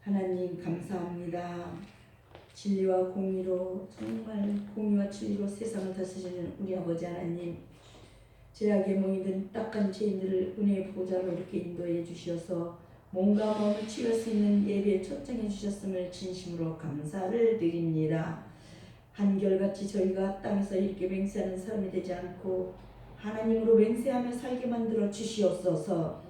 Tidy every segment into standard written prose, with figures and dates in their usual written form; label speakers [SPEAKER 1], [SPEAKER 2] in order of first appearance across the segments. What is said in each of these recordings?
[SPEAKER 1] 하나님 감사합니다. 진리와 공의로 정말 공의와 진리로 세상을 다스리는 우리 아버지 하나님, 죄악에 모이든 딱한 죄인들을 은혜의 보좌로 이렇게 인도해 주셔서 몸과 마음을 치유할 수 있는 예배에 초청해 주셨음을 진심으로 감사를 드립니다. 한결같이 저희가 땅에서 이렇게 맹세하는 사람이 되지 않고 하나님으로 맹세하며 살게 만들어 주시옵소서.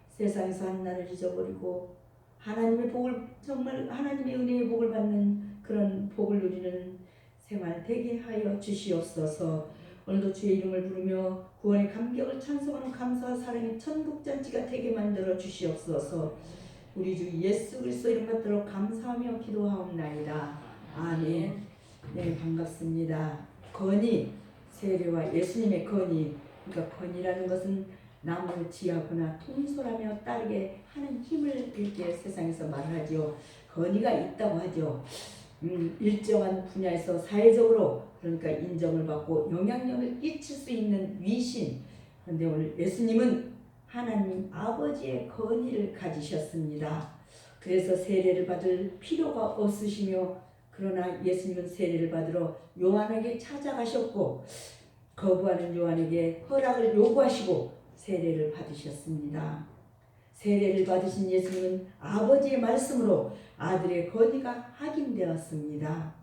[SPEAKER 1] 세상에서 한나를 잊어버리고 하나님의 복을, 정말 하나님의 은혜의 복을 받는 그런 복을 누리는 생활 되게 하여 주시옵소서. 오늘도 주의 이름을 부르며 구원의 감격을 찬송하는 감사와 사랑의 천국잔치가 되게 만들어 주시옵소서. 우리 주 예수 그리스도 이름 받들어 감사하며 기도하옵나이다. 아멘. 네, 반갑습니다. 건의, 세례와 예수님의 건의, 그러니까 건의라는 것은 남을 지하거나 통솔하며 따르게 하는 힘을 이렇게 세상에서 말하죠. 건의가 있다고 하죠. 일정한 분야에서 사회적으로 그러니까 인정을 받고 영향력을 끼칠 수 있는 위신. 그런데 오늘 예수님은 하나님 아버지의 건의를 가지셨습니다. 그래서 세례를 받을 필요가 없으시며, 그러나 예수님은 세례를 받으러 요한에게 찾아가셨고 거부하는 요한에게 허락을 요구하시고 세례를 받으셨습니다. 세례를 받으신 예수님은 아버지의 말씀으로 아들의 건의가 확인되었습니다.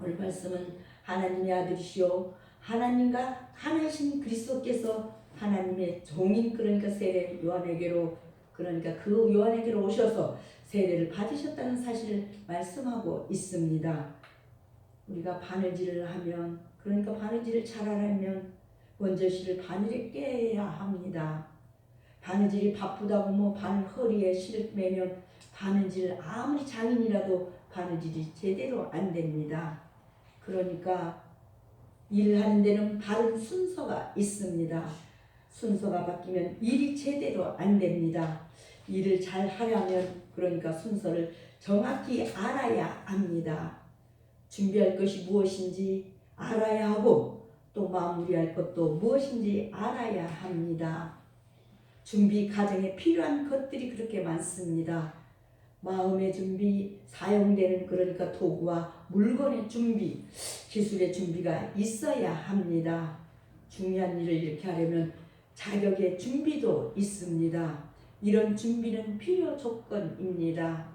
[SPEAKER 1] 오늘 말씀은 하나님의 아들이시오 하나님과 하나이신 그리스도께서 하나님의 종인, 그러니까 세례 요한에게로, 그러니까 그 요한에게로 오셔서 세례를 받으셨다는 사실을 말씀하고 있습니다. 우리가 바느질을 하면, 그러니까 바느질을 잘하려면 원저실을 바늘에 꿰야 합니다. 바느질이 바쁘다고 뭐 바늘 허리에 실을 매면 바느질 아무리 장인이라도 바느질이 제대로 안 됩니다. 그러니까 일을 하는 데는 바른 순서가 있습니다. 순서가 바뀌면 일이 제대로 안 됩니다. 일을 잘 하려면 그러니까 순서를 정확히 알아야 합니다. 준비할 것이 무엇인지 알아야 하고 또 마무리할 것도 무엇인지 알아야 합니다. 준비 과정에 필요한 것들이 그렇게 많습니다. 마음의 준비, 사용되는 그러니까 도구와 물건의 준비, 기술의 준비가 있어야 합니다. 중요한 일을 이렇게 하려면 자격의 준비도 있습니다. 이런 준비는 필요 조건입니다.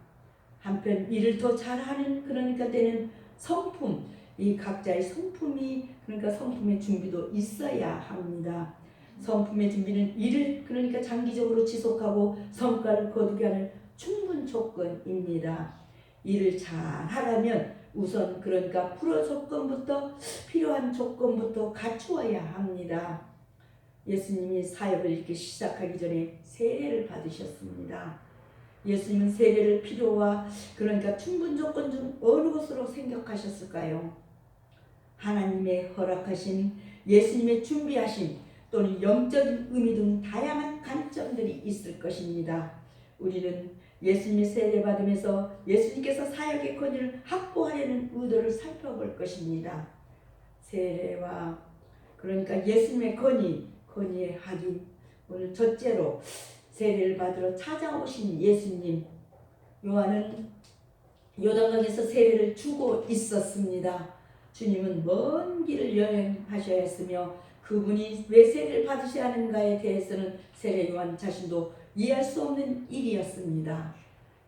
[SPEAKER 1] 한편 일을 더 잘하는 그러니까 되는 성품, 이 각자의 성품이, 그러니까 성품의 준비도 있어야 합니다. 성품의 준비는 일을 그러니까 장기적으로 지속하고 성과를 거두게 하는 충분 조건입니다. 일을 잘 하려면 우선 그러니까 불어 조건부터, 필요한 조건부터 갖추어야 합니다. 예수님이 사역을 이렇게 시작하기 전에 세례를 받으셨습니다. 예수님은 세례를 필요와 그러니까 충분 조건 중 어느 것으로 생각하셨을까요? 하나님의 허락하신, 예수님의 준비하신, 또는 영적인 의미 등 다양한 관점들이 있을 것입니다. 우리는 예수님의 세례 받으면서 예수님께서 사역의 권위를 확보하려는 의도를 살펴볼 것입니다. 세례와 그러니까 예수님의 권위의 확인. 오늘 첫째로 세례를 받으러 찾아오신 예수님. 요한은 요단강에서 세례를 주고 있었습니다. 주님은 먼 길을 여행하셔야 했으며 그분이 왜 세례를 받으셔야 하는가에 대해서는 세례 요한 자신도 이해할 수 없는 일이었습니다.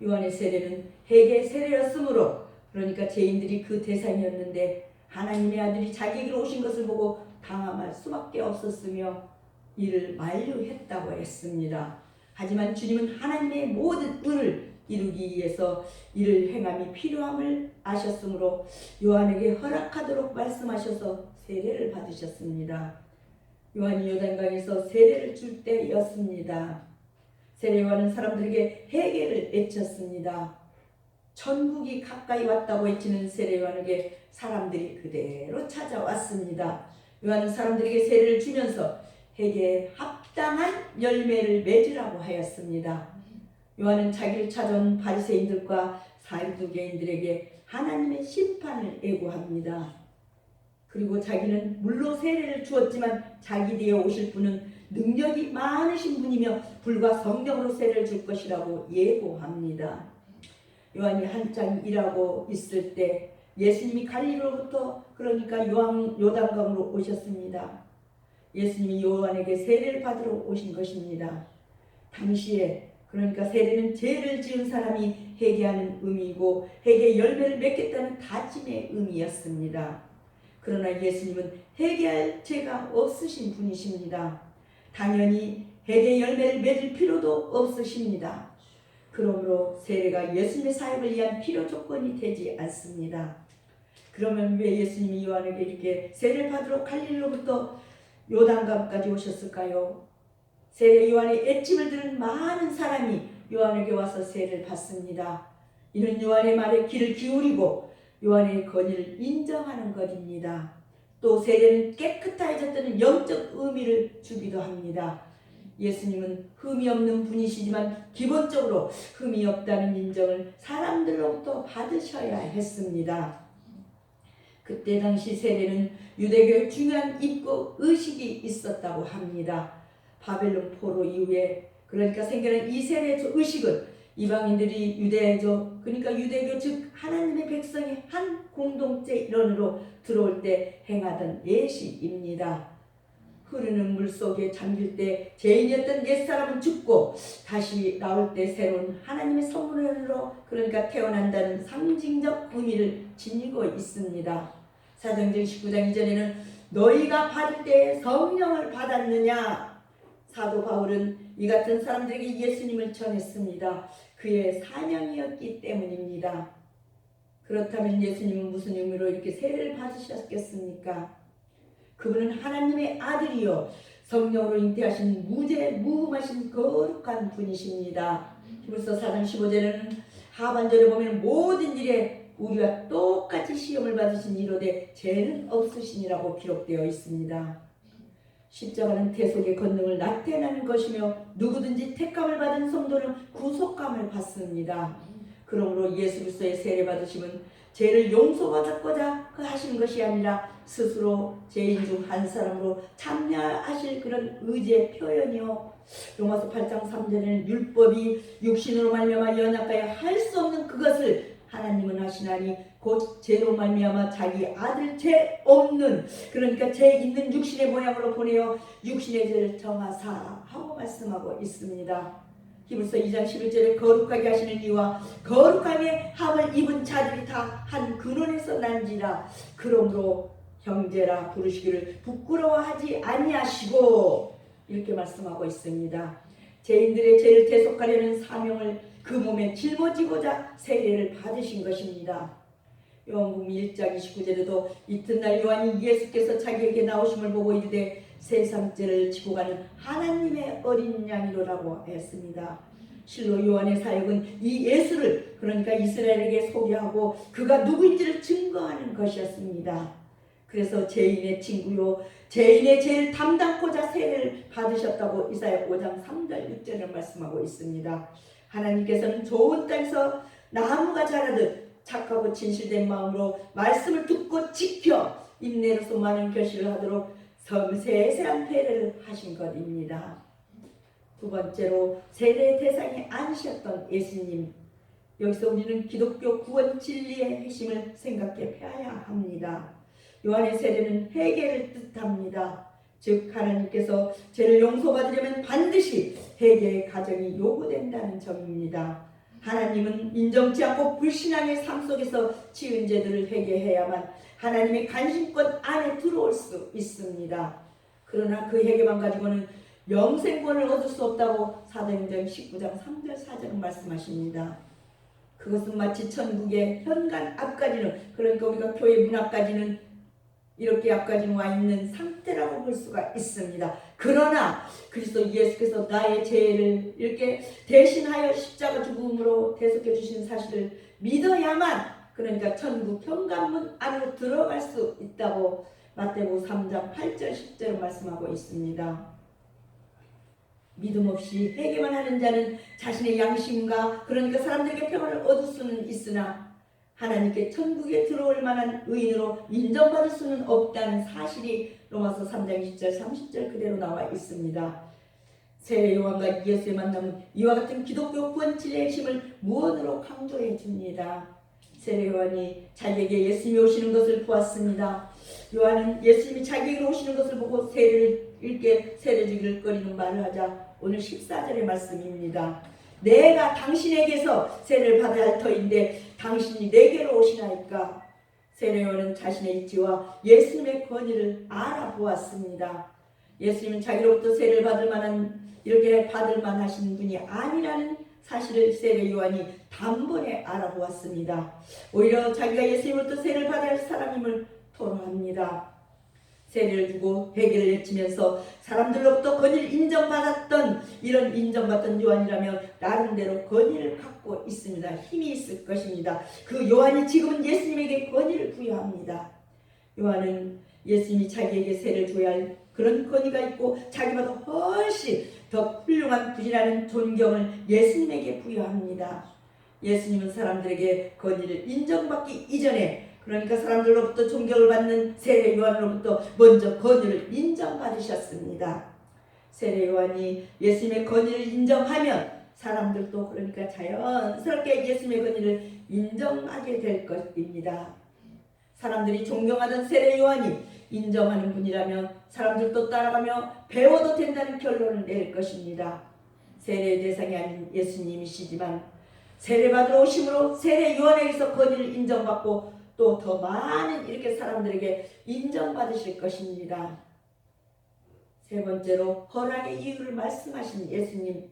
[SPEAKER 1] 요한의 세례는 회개 세례였으므로, 그러니까 죄인들이 그 대상이었는데 하나님의 아들이 자기에게로 오신 것을 보고 당함할 수밖에 없었으며 이를 만류했다고 했습니다. 하지만 주님은 하나님의 모든 의를 이루기 위해서 이를 행함이 필요함을 아셨으므로 요한에게 허락하도록 말씀하셔서 세례를 받으셨습니다. 요한이 요단강에서 세례를 줄 때였습니다. 세례 요한은 사람들에게 회개를 외쳤습니다. 천국이 가까이 왔다고 외치는 세례 요한에게 사람들이 그대로 찾아왔습니다. 요한은 사람들에게 세례를 주면서 회개에 합당한 열매를 맺으라고 하였습니다. 요한은 자기를 찾아온 바리새인들과 사두개인들에게 하나님의 심판을 예고합니다. 그리고 자기는 물로 세례를 주었지만 자기 뒤에 오실 분은 능력이 많으신 분이며 불과 성령으로 세례를 줄 것이라고 예고합니다. 요한이 한창 일하고 있을 때 예수님이 갈릴리로부터 그러니까 요단강으로 오셨습니다. 예수님이 요한에게 세례를 받으러 오신 것입니다. 당시에 그러니까 세례는 죄를 지은 사람이 회개하는 의미이고 회개의 열매를 맺겠다는 다짐의 의미였습니다. 그러나 예수님은 회개할 죄가 없으신 분이십니다. 당연히 회개의 열매를 맺을 필요도 없으십니다. 그러므로 세례가 예수님의 사역을 위한 필요 조건이 되지 않습니다. 그러면 왜 예수님이 요한에게 이렇게 세례를 받으러 갈릴리로부터 요단강까지 오셨을까요? 세례 요한의 애침을 들은 많은 사람이 요한에게 와서 세례를 받습니다. 이는 요한의 말에 귀를 기울이고 요한의 권위를 인정하는 것입니다. 또 세례는 깨끗해졌다는 영적 의미를 주기도 합니다. 예수님은 흠이 없는 분이시지만 기본적으로 흠이 없다는 인정을 사람들로부터 받으셔야 했습니다. 그때 당시 세례는 유대교의 중요한 입국 의식이 있었다고 합니다. 바벨론 포로 이후에 그러니까 생겨난 이 세례 의식은 이방인들이 유대교 그러니까 유대교 즉 하나님의 백성의 한 공동체 일원으로 들어올 때 행하던 예식입니다. 흐르는 물 속에 잠길 때 죄인이었던 옛사람은 죽고 다시 나올 때 새로운 하나님의 선물로 그러니까 태어난다는 상징적 의미를 지니고 있습니다. 사도행전 19장 이전에는 너희가 받을 때 성령을 받았느냐? 사도 바울은 이 같은 사람들에게 예수님을 전했습니다. 그의 사명이었기 때문입니다. 그렇다면 예수님은 무슨 의미로 이렇게 세례를 받으셨겠습니까? 그분은 하나님의 아들이요 성령으로 잉태하신 무죄무음하신 거룩한 분이십니다. 히브리서 4장 15절에는 하반절에 보면 모든 일에 우리와 똑같이 시험을 받으신 이로되 죄는 없으시니라고 기록되어 있습니다. 십자가는 대속의 권능을 나타내는 것이며 누구든지 택감을 받은 성도는 구속감을 받습니다. 그러므로 예수 그리스도의 세례 받으심은 죄를 용서받았고자 하시는 것이 아니라 스스로 죄인 중 한 사람으로 참여하실 그런 의지의 표현이요. 로마서 8장 3절에는 율법이 육신으로 말미암아 연약하여 할 수 없는 그것을 하나님은 하시나니 곧 죄로 말미암아 자기 아들 죄 없는 그러니까 죄 있는 육신의 모양으로 보내어 육신의 죄를 정하사 하고 말씀하고 있습니다. 히브리서 2장 11절에 거룩하게 하시는 이와 거룩하게 함을 입은 자들이 다 한 근원에서 난지라 그러므로 형제라 부르시기를 부끄러워하지 아니하시고 이렇게 말씀하고 있습니다. 죄인들의 죄를 대속하려는 사명을 그 몸에 짊어지고자 세례를 받으신 것입니다. 요한복음 1장 29절에도 이튿날 요한이 예수께서 자기에게 나오심을 보고 이르되 세상 죄를 지고 가는 하나님의 어린 양이로라고 했습니다. 실로 요한의 사역은 이 예수를 그러니까 이스라엘에게 소개하고 그가 누구인지를 증거하는 것이었습니다. 그래서 죄인의 친구요 죄인의 죄를 담당코자 세례를 받으셨다고 이사야 5장 3절 6절을 말씀하고 있습니다. 하나님께서는 좋은 땅에서 나무가 자라듯 착하고 진실된 마음으로 말씀을 듣고 지켜 인내로서 많은 결실을 하도록 섬세한 세례를 하신 것입니다. 두 번째로 세례의 대상이 아니셨던 예수님. 여기서 우리는 기독교 구원 진리의 핵심을 생각해 봐야 합니다. 요한의 세례는 회개를 뜻합니다. 즉 하나님께서 죄를 용서받으려면 반드시 회개의 과정이 요구된다는 점입니다. 하나님은 인정치 않고 불신앙의 삶 속에서 지은 죄들을 회개해야만 하나님의 관심권 안에 들어올 수 있습니다. 그러나 그 회개만 가지고는 영생권을 얻을 수 없다고 사도행전 19장 3절 4절은 말씀하십니다. 그것은 마치 천국의 현관 앞까지는 그러니까 우리가 교회 문 앞까지는 이렇게 앞까지 와 있는 상태라고 볼 수가 있습니다. 그러나 그리스도 예수께서 나의 죄를 이렇게 대신하여 십자가 죽음으로 대속해 주신 사실을 믿어야만 그러니까 천국 현관문 안으로 들어갈 수 있다고 마태복음 3장 8절 10절을 말씀하고 있습니다. 믿음 없이 회개만 하는 자는 자신의 양심과 그러니까 사람들에게 평안을 얻을 수는 있으나 하나님께 천국에 들어올 만한 의인으로 인정받을 수는 없다는 사실이 로마서 3장 20절 30절 그대로 나와 있습니다. 세례 요한과 예수의 만남은 이와 같은 기독교 구원 진리의 핵심을 무언으로 강조해 줍니다. 세례 요한이 자기에게 예수님이 오시는 것을 보았습니다. 요한은 예수님이 자기에게 오시는 것을 보고 세례를 읽게 세례 주기를 꺼리는 말을 하자 오늘 14절의 말씀입니다. 내가 당신에게서 세례를 받아야 할 터인데 당신이 내게로 오시나이까. 세례 요한은 자신의 입지와 예수님의 권위를 알아보았습니다. 예수님은 자기로부터 세례를 받을 만한 이렇게 받을 만하신 분이 아니라는 사실을 세례 요한이 단번에 알아보았습니다. 오히려 자기가 예수님으로부터 세례를 받아야 할 사람임을 토로합니다. 세례를 주고 회개를 외치면서 사람들로부터 권위를 인정받았던 이런 인정받던 요한이라면 나름대로 권위를 갖고 있습니다. 힘이 있을 것입니다. 그 요한이 지금은 예수님에게 권위를 부여합니다. 요한은 예수님이 자기에게 세례를 줘야 할 그런 권위가 있고 자기보다 훨씬 더 훌륭한 분이라는 존경을 예수님에게 부여합니다. 예수님은 사람들에게 권위를 인정받기 이전에, 그러니까 사람들로부터 존경을 받는 세례 요한으로부터 먼저 권위를 인정받으셨습니다. 세례 요한이 예수님의 권위를 인정하면 사람들도 그러니까 자연스럽게 예수님의 권위를 인정하게 될 것입니다. 사람들이 존경하던 세례 요한이 인정하는 분이라면 사람들도 따라가며 배워도 된다는 결론을 낼 것입니다. 세례의 대상이 아닌 예수님이시지만 세례받으러 오심으로 세례 요한에게서 권위를 인정받고 또 더 많은 이렇게 사람들에게 인정받으실 것입니다. 세 번째로 허락의 이유를 말씀하신 예수님,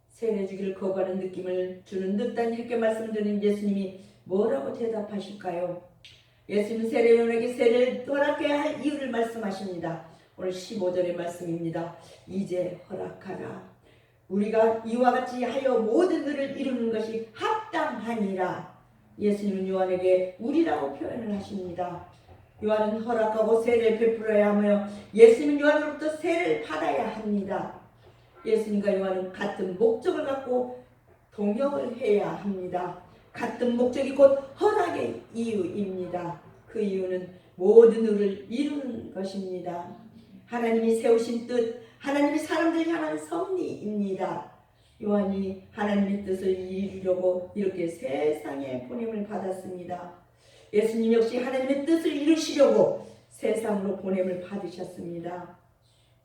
[SPEAKER 1] 세례 주기를 거부하는 느낌을 주는 듯한 이렇게 말씀드린 예수님이 뭐라고 대답하실까요? 예수님은 세례 요한에게 세례를 허락해야 할 이유를 말씀하십니다. 오늘 15절의 말씀입니다. 이제 허락하라. 우리가 이와 같이 하여 모든 일을 이루는 것이 합당하니라. 예수님은 요한에게 우리라고 표현을 하십니다. 요한은 허락하고 세례를 베풀어야 하며 예수님은 요한으로부터 세례를 받아야 합니다. 예수님과 요한은 같은 목적을 갖고 동역을 해야 합니다. 같은 목적이 곧 허락의 이유입니다. 그 이유는 모든 일을 이루는 것입니다. 하나님이 세우신 뜻, 하나님이 사람들을 향한 섭리입니다. 요한이 하나님의 뜻을 이루려고 이렇게 세상에 보냄을 받았습니다. 예수님 역시 하나님의 뜻을 이루시려고 세상으로 보냄을 받으셨습니다.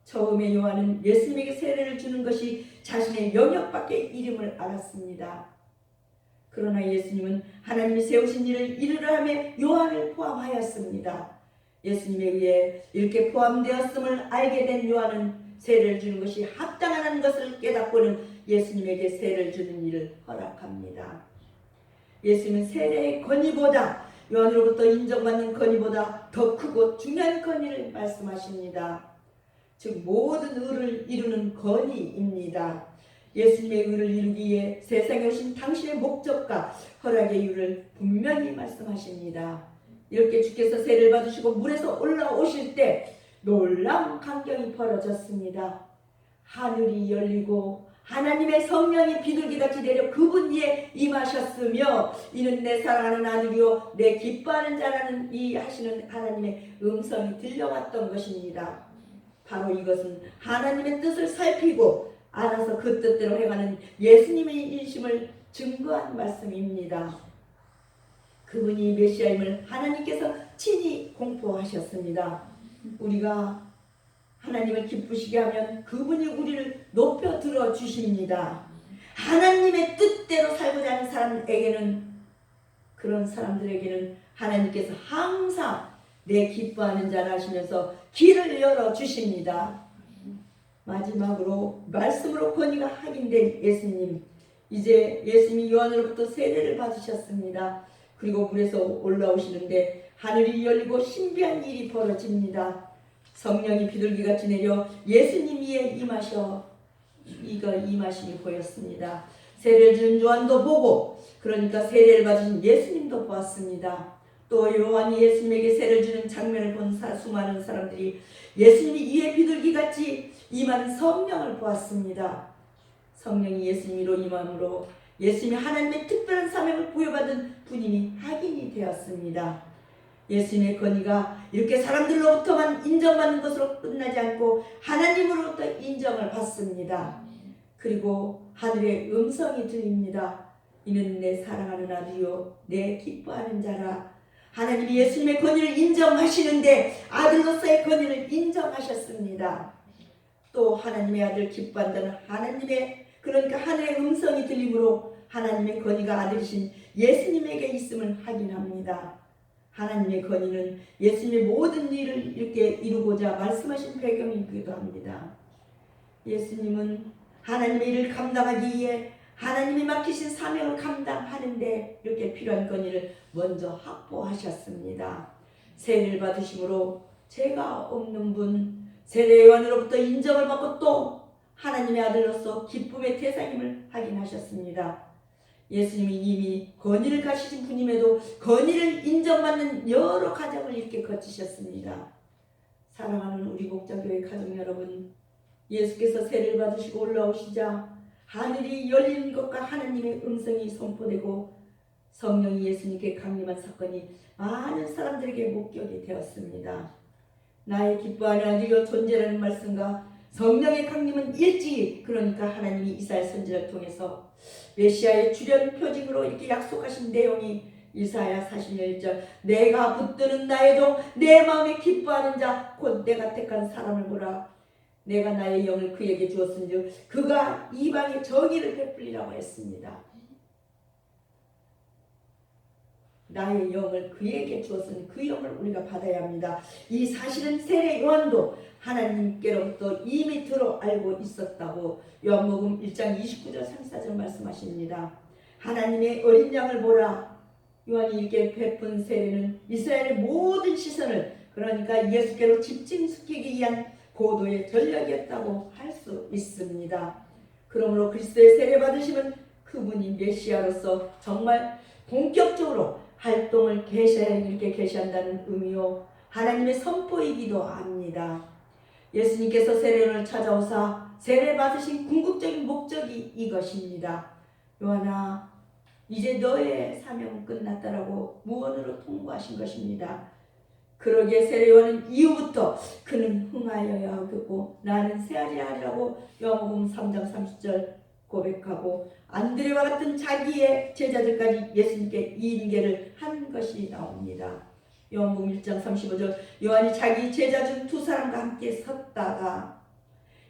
[SPEAKER 1] 처음에 요한은 예수님에게 세례를 주는 것이 자신의 영역 밖의 일임을 알았습니다. 그러나 예수님은 하나님이 세우신 일을 이루려 함에 요한을 포함하였습니다. 예수님에 의해 이렇게 포함되었음을 알게 된 요한은 세례를 주는 것이 합당하다는 것을 깨닫고는 예수님에게 세례를 주는 일을 허락합니다. 예수님은 세례의 권위보다, 요한으로부터 인정받는 권위보다 더 크고 중요한 권위를 말씀하십니다. 즉 모든 의를 이루는 권위입니다. 예수님의 의를 이루기 위해 세상에 오신 당신의 목적과 허락의 이유를 분명히 말씀하십니다. 이렇게 주께서 세례를 받으시고 물에서 올라오실 때 놀라운 광경이 벌어졌습니다. 하늘이 열리고 하나님의 성령이 비둘기같이 내려 그분 위에 임하셨으며 이는 내 사랑하는 아들이요 내 기뻐하는 자라는 이 하시는 하나님의 음성이 들려왔던 것입니다. 바로 이것은 하나님의 뜻을 살피고 알아서 그 뜻대로 행하는 예수님의 인심을 증거한 말씀입니다. 그분이 메시아임을 하나님께서 친히 공포하셨습니다. 우리가 하나님을 기쁘시게 하면 그분이 우리를 높여 들어 주십니다. 하나님의 뜻대로 살고자 하는 사람에게는, 그런 사람들에게는 하나님께서 항상 내 기뻐하는 자라 하시면서 길을 열어 주십니다. 마지막으로 말씀으로 권위가 확인된 예수님, 이제 예수님이 요한으로부터 세례를 받으셨습니다. 그리고 물에서 올라오시는데 하늘이 열리고 신비한 일이 벌어집니다. 성령이 비둘기같이 내려 예수님 위에 임하심이 보였습니다. 세례를 준 요한도 보고, 그러니까 세례를 받으신 예수님도 보았습니다. 또 요한이 예수님에게 세례를 주는 장면을 본 수많은 사람들이 예수님이 위에 비둘기같이 임하는 성령을 보았습니다. 성령이 예수님 위로 임함으로 예수님이 하나님의 특별한 사명을 부여받은 분임이 확인이 되었습니다. 예수님의 권위가 이렇게 사람들로부터만 인정받는 것으로 끝나지 않고 하나님으로부터 인정을 받습니다. 그리고 하늘의 음성이 들립니다. 이는 내 사랑하는 아들이요 내 기뻐하는 자라. 하나님이 예수님의 권위를 인정하시는데 아들로서의 권위를 인정하셨습니다. 또 하나님의 아들 기뻐한다는 하나님의 그러니까 하늘의 음성이 들림으로 하나님의 권위가 아들이신 예수님에게 있음을 확인합니다. 하나님의 권위는 예수님의 모든 일을 이렇게 이루고자 말씀하신 배경이기도 합니다. 예수님은 하나님의 일을 감당하기 위해 하나님이 맡기신 사명을 감당하는데 이렇게 필요한 권위를 먼저 확보하셨습니다. 세례를 받으심으로 죄가 없는 분, 세례요한으로부터 인정을 받고 또 하나님의 아들로서 기쁨의 대상임을 확인하셨습니다. 예수님이 이미 권위를 가지신 분임에도 권위를 인정받는 여러 과정을 이렇게 거치셨습니다. 사랑하는 우리 목자교회 가족 여러분, 예수께서 세례를 받으시고 올라오시자 하늘이 열리는 것과 하나님의 음성이 선포되고 성령이 예수님께 강림한 사건이 많은 사람들에게 목격이 되었습니다. 나의 기뻐하는 아들이여 존재라는 말씀과 성령의 강림은 일찍이 그러니까 하나님이 이사야 선지자를 통해서 메시아의 주련 표징으로 이렇게 약속하신 내용이 이사야 41절 내가 붙드는 나의 종 내 마음에 기뻐하는 자 곧 내가 택한 사람을 보라. 내가 나의 영을 그에게 주었은즉 그가 이방의 정의를 베풀리라고 했습니다. 나의 영을 그에게 주었으니 그 영을 우리가 받아야 합니다. 이 사실은 세례 요한도 하나님께로부터 이미 들어 알고 있었다고 요한복음 1장 29절 34절 말씀하십니다. 하나님의 어린 양을 보라. 요한이 이렇게 베푼 세례는 이스라엘의 모든 시선을 그러니까 예수께로 집중시키기 위한 고도의 전략이었다고 할 수 있습니다. 그러므로 그리스도의 세례 받으심은 그분이 메시아로서 정말 본격적으로 활동을 이렇게 계시한다는 의미요 하나님의 선포이기도 합니다. 예수님께서 세례를 찾아오사 세례 받으신 궁극적인 목적이 이것입니다. 요한아 이제 너의 사명은 끝났다라고 무언으로 통보하신 것입니다. 그러기에 세례 요한은 이후부터 그는 흥하여야 하겠고 나는 새하리라 하리라고 요한복음 3장 30절 고백하고 안드레와 같은 자기의 제자들까지 예수님께 인계를 한 것이 나옵니다. 요한복음 1장 35절 요한이 자기 제자 중 두 사람과 함께 섰다가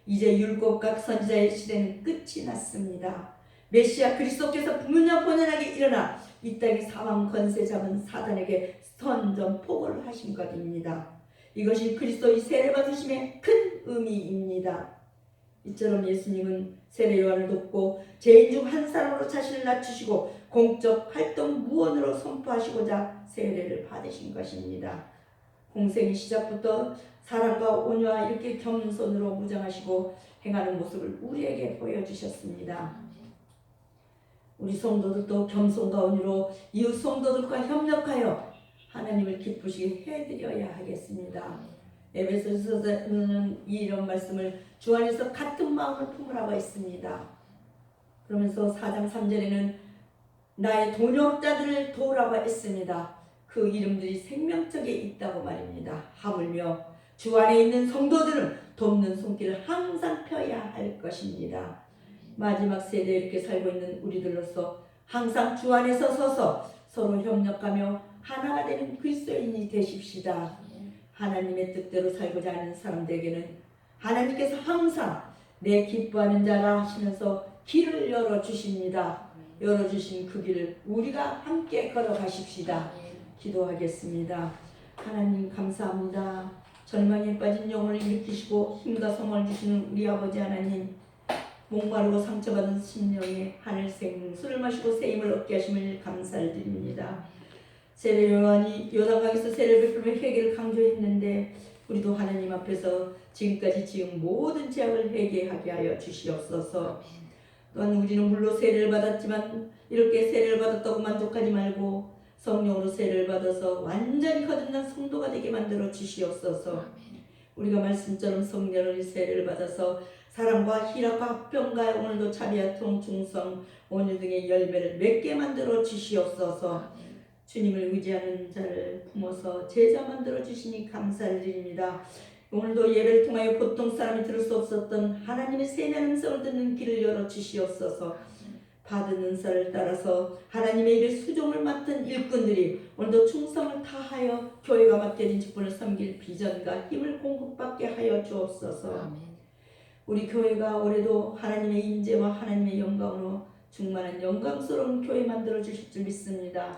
[SPEAKER 1] 이제 율법과 선지자의 시대는 끝이 났습니다. 메시아 그리스도께서 분명본연하게 일어나 이 땅의 사망 권세 잡은 사단에게 선전포고를 하신 것입니다. 이것이 그리스도의 세례 받으심의 큰 의미입니다. 이처럼 예수님은 세례 요한을 돕고 죄인 중 한 사람으로 자신을 낮추시고 공적 활동 무언으로 선포하시고자 세례를 받으신 것입니다. 공생의 시작부터 사랑과 온유와 이렇게 겸손으로 무장하시고 행하는 모습을 우리에게 보여주셨습니다. 우리 성도들도 겸손과 온유로 이웃 성도들과 협력하여 하나님을 기쁘시게 해드려야 하겠습니다. 에베소서는 이런 말씀을 주 안에서 같은 마음을 품으라고 했습니다. 그러면서 4장 3절에는 나의 동역자들을 도우라고 했습니다. 그 이름들이 생명책에 있다고 말입니다. 하물며 주 안에 있는 성도들은 돕는 손길을 항상 펴야 할 것입니다. 마지막 세대에 이렇게 살고 있는 우리들로서 항상 주 안에서 서서 서로 협력하며 하나가 되는 그리스도인이 되십시다. 하나님의 뜻대로 살고자 하는 사람들에게는 하나님께서 항상 내 기뻐하는 자라 하시면서 길을 열어주십니다. 열어주신 그 길을 우리가 함께 걸어가십시다. 기도하겠습니다. 하나님 감사합니다. 절망에 빠진 영혼을 일으키시고 힘과 성을 주시는 우리 아버지 하나님, 목마르고 상처받은 심령에 하늘생 술을 마시고 새 힘을 얻게 하심을 감사를 드립니다. 세례 요한이 요단강에서 세례를 베풀며 회개를 강조했는데 우리도 하나님 앞에서 지금까지 지은 모든 죄악을 회개하게 하여 주시옵소서. 또한 우리는 물론 세례를 받았지만 이렇게 세례를 받았다고 만족하지 말고 성령으로 세례를 받아서 완전히 거듭난 성도가 되게 만들어 주시옵소서. 우리가 말씀처럼 성령의 세례를 받아서 사랑과 희락과 합병과 오늘도 자비와 통충성, 온유 등의 열매를 맺게 만들어 주시옵소서. 주님을 의지하는 자를 품어서 제자 만들어 주시니 감사를 드립니다. 오늘도 예배를 통하여 보통 사람이 들을 수 없었던 하나님의 세미한 음성을 듣는 길을 열어 주시옵소서. 받은 은사를 따라서 하나님의 일에 수종을 맡은 일꾼들이 오늘도 충성을 다하여 교회가 맡겨진 직분을 섬길 비전과 힘을 공급받게 하여 주옵소서.
[SPEAKER 2] 아멘.
[SPEAKER 1] 우리 교회가 올해도 하나님의 인재와 하나님의 영광으로 충만한 영광스러운 교회 만들어 주실 줄 믿습니다.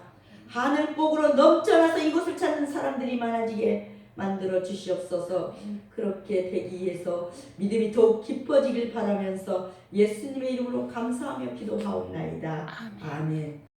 [SPEAKER 1] 하늘복으로 넘쳐나서 이곳을 찾는 사람들이 많아지게 만들어 주시옵소서. 그렇게 되기 위해서 믿음이 더욱 깊어지길 바라면서 예수님의 이름으로 감사하며 기도하옵나이다.
[SPEAKER 2] 아멘.
[SPEAKER 1] 아멘.